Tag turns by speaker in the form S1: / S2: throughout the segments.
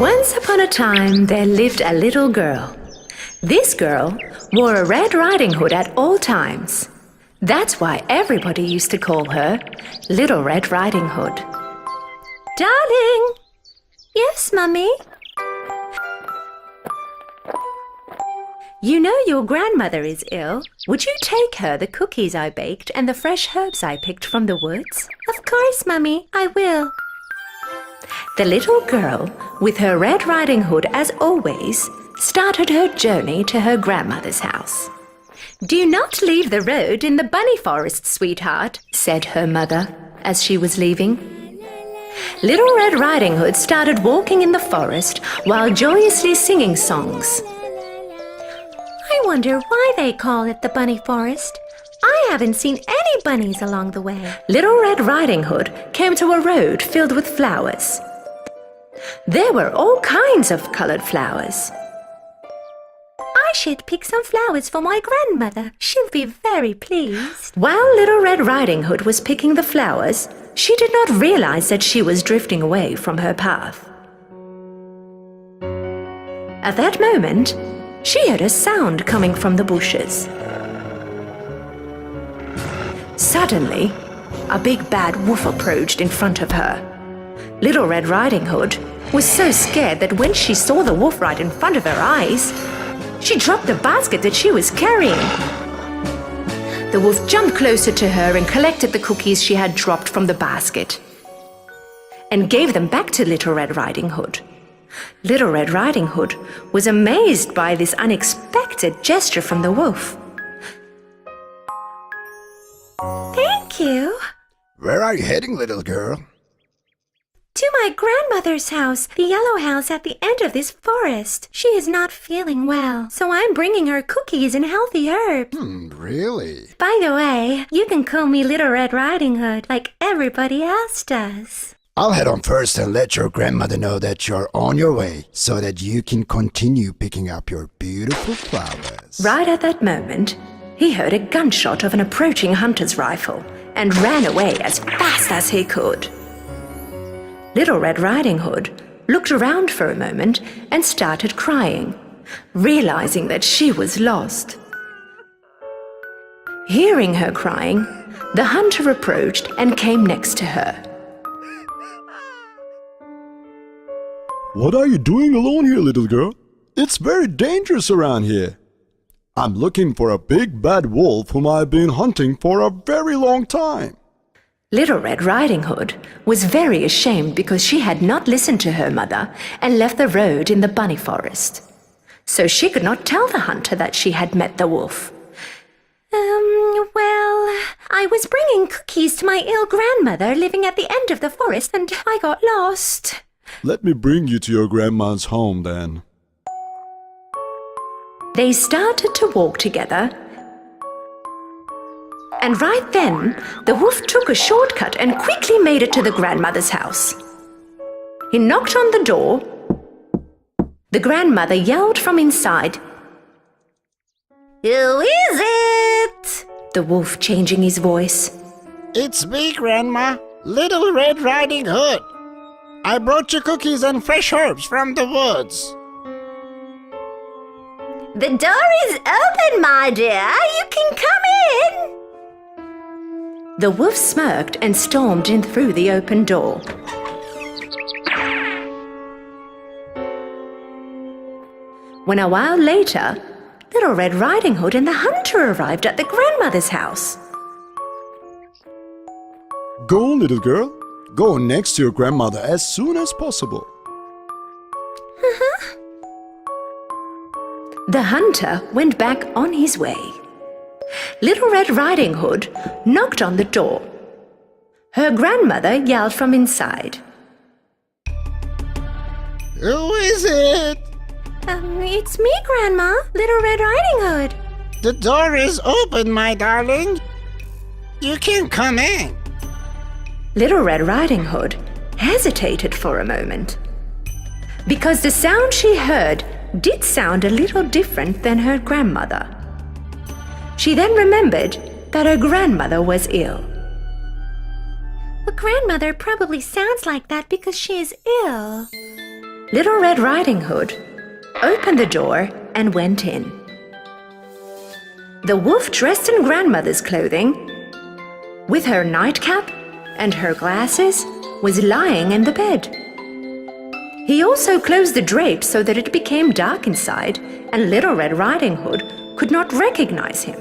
S1: Once upon a time, there lived a little girl. This girl wore a Red Riding Hood at all times. That's why everybody used to call her Little Red Riding Hood. Darling! Yes, Mummy? You know your grandmother is ill. Would you take her the cookies I baked and the fresh herbs I picked from the woods? Of course, Mummy, I will. The little girl, with her Red Riding Hood as always, started her journey to her grandmother's house. "Do not leave the road in the bunny forest, sweetheart," said her mother as she was leaving. Little Red Riding Hood started walking in the forest while joyously singing songs. I wonder why they call it the bunny forest. I haven't seen any bunnies along the way. Little Red Riding Hood came to a road filled with flowers. There were all kinds of colored flowers. I should pick some flowers for my grandmother. She'll be very pleased. While Little Red Riding Hood was picking the flowers, she did not realize that she was drifting away from her path. At that moment, she heard a sound coming from the bushes. Suddenly, a big bad wolf approached in front of her. Little Red Riding Hood was so scared that when she saw the wolf right in front of her eyes, she dropped the basket that she was carrying. The wolf jumped closer to her and collected the cookies she had dropped from the basket and gave them back to Little Red Riding Hood. Little Red Riding Hood was amazed by this unexpected gesture from the wolf. Thank you.
S2: Where are you heading, little girl?
S1: To my grandmother's house, the yellow house at the end of this forest. She is not feeling well, so I'm bringing her cookies and healthy herbs.
S2: Really?
S1: By the way, you can call me Little Red Riding Hood like everybody else does.
S2: I'll head on first and let your grandmother know that you're on your way so that you can continue picking up your beautiful flowers.
S1: Right at that moment, he heard a gunshot of an approaching hunter's rifle and ran away as fast as he could. Little Red Riding Hood looked around for a moment and started crying, realizing that she was lost. Hearing her crying, the hunter approached and came next to her.
S3: What are you doing alone here, little girl? It's very dangerous around here. I'm looking for a big bad wolf whom I've been hunting for a very long time.
S1: Little Red Riding Hood was very ashamed because she had not listened to her mother and left the road in the bunny forest. So she could not tell the hunter that she had met the wolf. Well, I was bringing cookies to my ill grandmother living at the end of the forest and I got lost.
S3: Let me bring you to your grandma's home then.
S1: They started to walk together. And right then, the wolf took a shortcut and quickly made it to the grandmother's house. He knocked on the door. The grandmother yelled from inside, "Who is it?" The wolf changing his voice.
S2: It's me, Grandma, Little Red Riding Hood. I brought you cookies and fresh herbs from the woods.
S1: "The door is open, my dear. You can come in." The wolf smirked and stormed in through the open door. When a while later, Little Red Riding Hood and the hunter arrived at the grandmother's house.
S3: Go, little girl. Go next to your grandmother as soon as possible.
S1: The hunter went back on his way. Little Red Riding Hood knocked on the door. Her grandmother yelled from inside.
S2: Who is it?
S1: It's me, Grandma, Little Red Riding Hood.
S2: The door is open, my darling. You can come in.
S1: Little Red Riding Hood hesitated for a moment, because the sound she heard did sound a little different than her grandmother. She then remembered that her grandmother was ill. A grandmother probably sounds like that because she is ill. Little Red Riding Hood opened the door and went in. The wolf, dressed in grandmother's clothing, with her nightcap and her glasses, was lying in the bed. He also closed the drapes so that it became dark inside, and Little Red Riding Hood could not recognize him.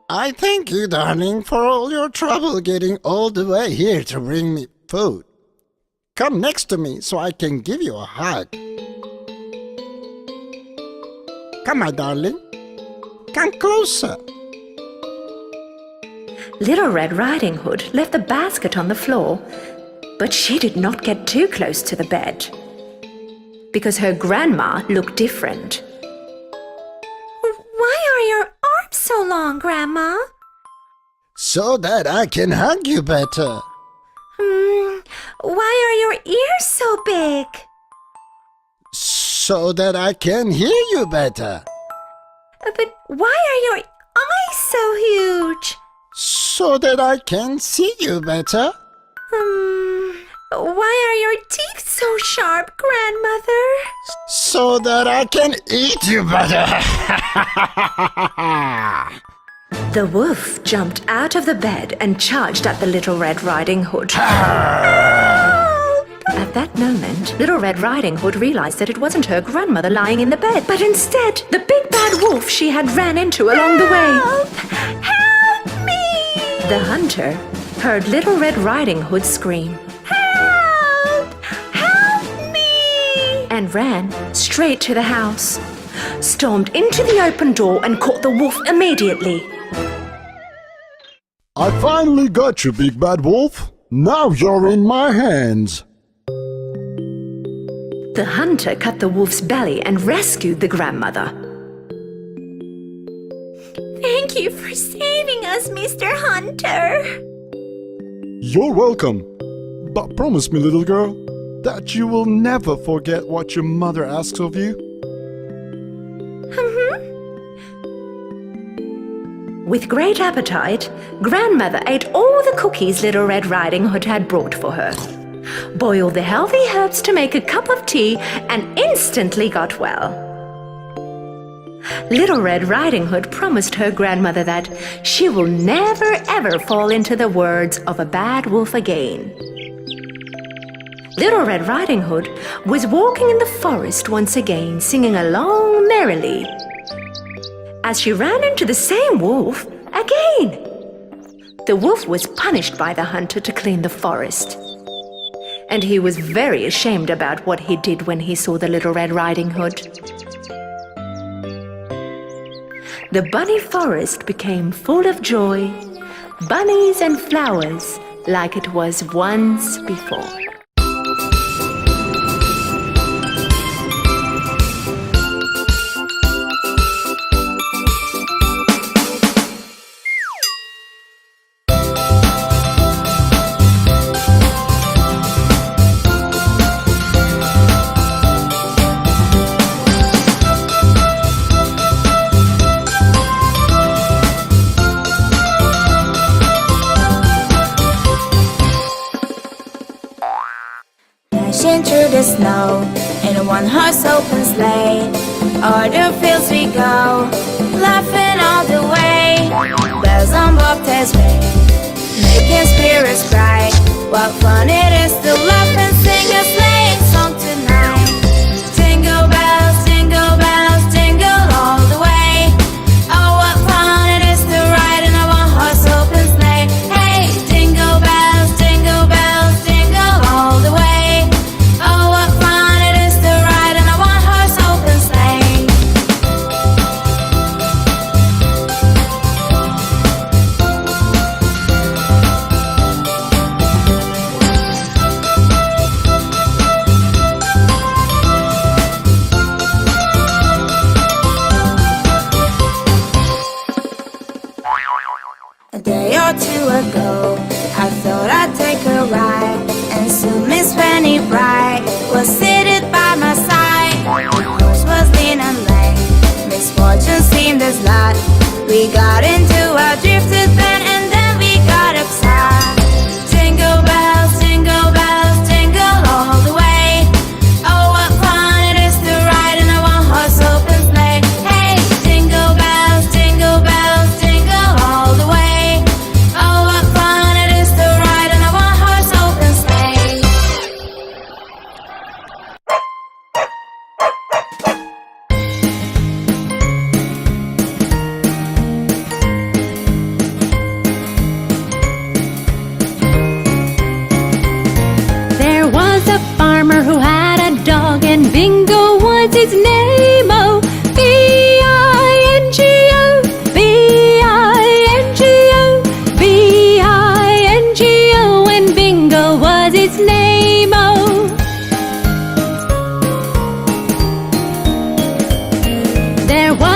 S2: I thank you, darling, for all your trouble getting all the way here to bring me food. Come next to me so I can give you a hug. Come, my darling. Come closer.
S1: Little Red Riding Hood left the basket on the floor, but she did not get too close to the bed, because her grandma looked different.
S4: Why are your arms so long, Grandma?
S2: So that I can hug you better.
S4: Why are your ears so big?
S2: So that I can hear you better.
S4: But why are your eyes so huge?
S2: So that I can see you better.
S4: Why are your teeth so sharp, Grandmother?
S2: So that I can eat you better.
S1: The wolf jumped out of the bed and charged at the Little Red Riding Hood. At that moment, Little Red Riding Hood realized that it wasn't her grandmother lying in the bed, but instead the big bad wolf she had ran into along the way.
S4: Help me!
S1: The hunter heard Little Red Riding Hood scream
S4: Help! Help me!
S1: and ran straight to the house, stormed into the open door and caught the wolf immediately.
S3: I finally got you, big bad wolf. Now you're in my hands.
S1: The hunter cut the wolf's belly and rescued the grandmother.
S4: Thank you for saving us, Mr. Hunter.
S3: You're welcome. But promise me, little girl, that you will never forget what your mother asks of you.
S1: With great appetite, Grandmother ate all the cookies Little Red Riding Hood had brought for her, boiled the healthy herbs to make a cup of tea, and instantly got well. Little Red Riding Hood promised her grandmother that she will never ever fall into the words of a bad wolf again. Little Red Riding Hood was walking in the forest once again, singing along merrily, as she ran into the same wolf again. The wolf was punished by the hunter to clean the forest, and he was very ashamed about what he did when he saw the Little Red Riding Hood. The bunny forest became full of joy, bunnies and flowers like it was once before.
S5: Through the snow in a one-horse open sleigh, o'er the fields we go, laughing all the way. Bells on bobtails ring, making spirits bright. What fun it is to laugh and sing a sleighing song tonight. Jingle bells, jingle all the way. Oh, what fun it is to ride in a one-horse open sleigh. Hey, jingle bells, jingle all the way.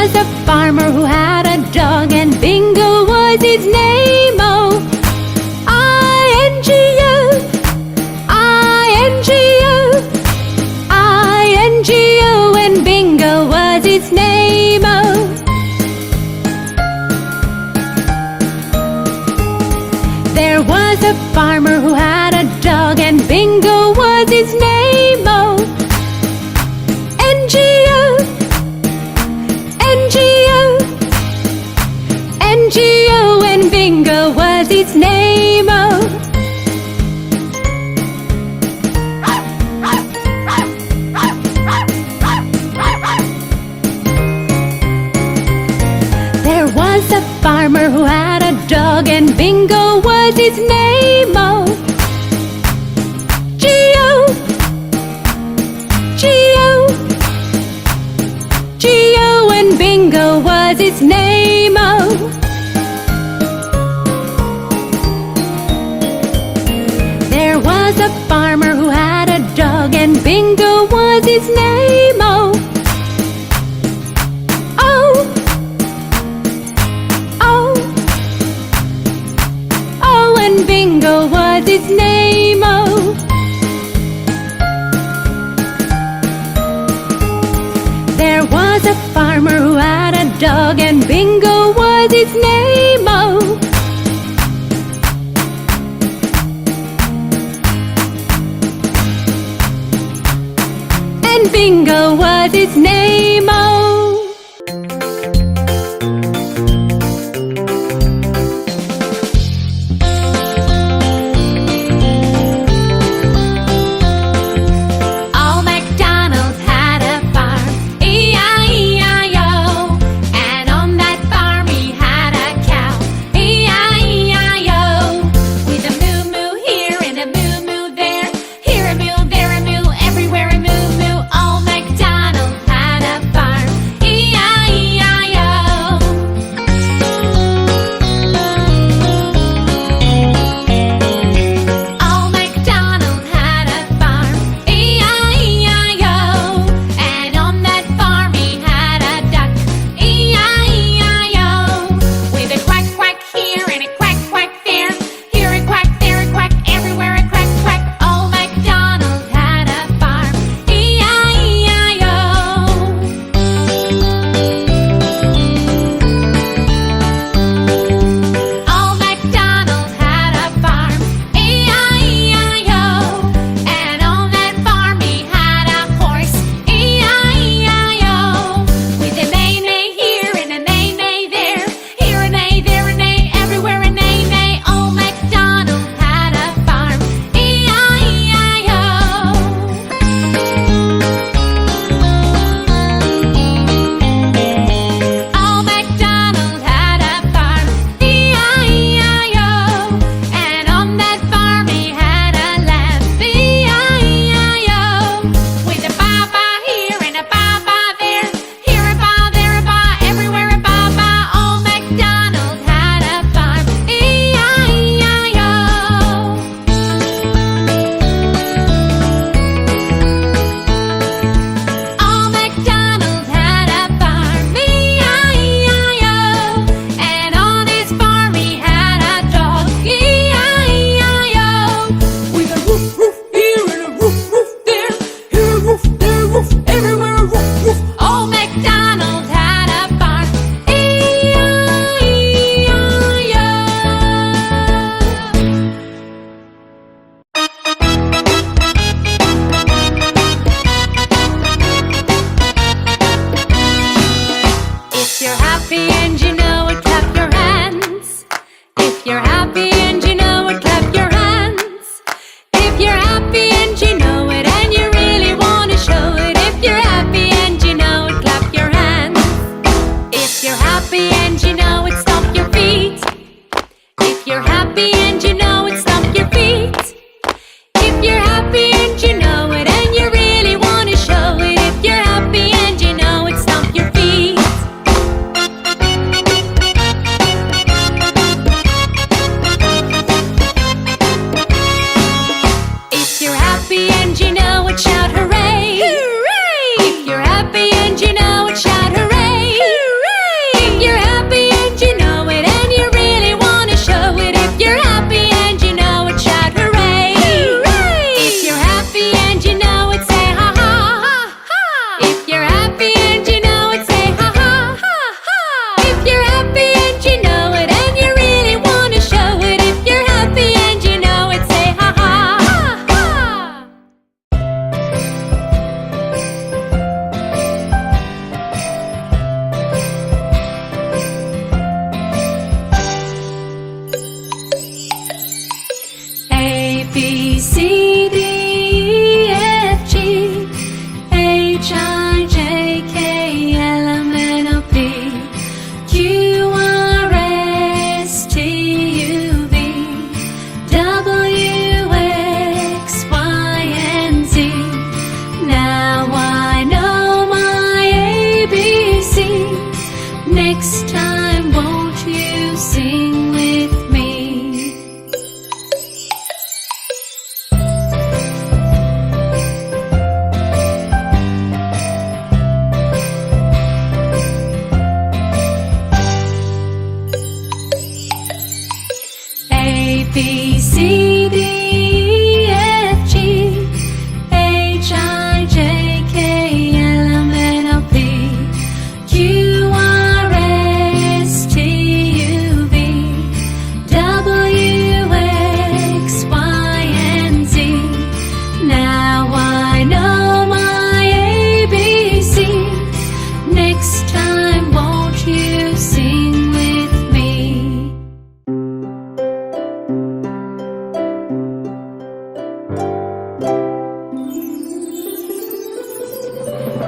S1: was a farmer who had a dog, and Bingo was his name. Oh, I-N-G-O, I-N-G-O, I-N-G-O, and Bingo was his name. Oh, there was a farmer who had a dog, and Bingo was his name. Oh, N-G-O, N-G-O, N-G-O, and Bingo was his name. Oh, there was a farmer who had a dog, and Bingo was his name. Oh, G-O, G-O, G-O, and Bingo was his name. Oh, there was a farmer who had a dog, and Bingo was his name. Oh, oh, oh, oh, and Bingo was his name. Oh, there was a farmer who had a dog, and Bingo was his name. Oh, and Bingo was his name. Oh, Old MacDonald had a farm, E-I-E-I-O, and on that farm he had a cow, E-I-E-I-O, with a moo-moo here and a moo-moo there, here a moo, there a moo, everywhere a moo-moo. Old MacDonald had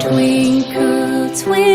S1: Twinkle, twinkle.